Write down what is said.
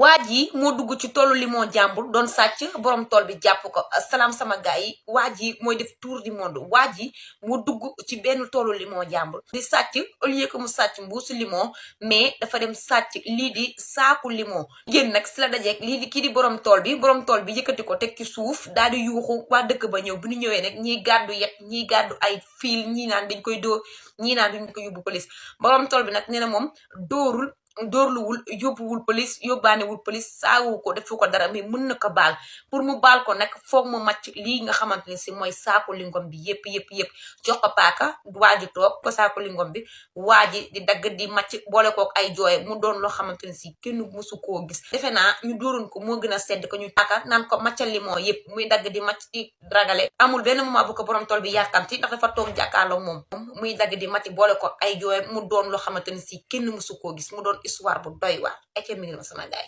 waa ji moo dugg ci toolu limon jàmbur doon sàcc borom tool bi jàpp ko salaam sama gars yi waa ji mooy def tour du monde waa ji moo dugg ci benn toolu limon jàmbur di sàcc au lieu que mu sàcc mbuusu limon mais dafa dem sàcc lii di saaku limon génn nag si la dajeeg lii di kii di borom tool bi yëkkati ko teg ci suuf daal di yuuxu waa dëkk ba ñëw bu ñu ñëwee nag ñiy gàddu yet ñiy gàddu ay fiil ñii naan dañ koy dóor ñii naan duñ ko yóbbu police borom tool bi nag nee na moom dóorluwul yóbbuwul police yóbbaanewul police saawu ko defu ko dara mais mën na ko baal pour mu baal ko nag foog mu màcc lii nga xamante ni si mooy saaku lingom bi yëpp jox ko paaka waa ji toog ko saaku lingom bi waa ji di dagg di màcc boole kook ay jooye mu doon loo xamante ni si kenn mësu koo gis defe naa ñu dóoroon ko moo gën a sedd ko ñu paaka naan ko màccal limon yëpp muy dagg di màcc di ragale amul benn moment bu ko borom tool bi yàkkamti ndax dafa toog jàkkaarloo moom muy dagg di màcc boole kook ay jooye mu doon loo xamante ni si kenn mësu koo gis mu doon histoire bu doy waar eke mi ngi ma sama gaay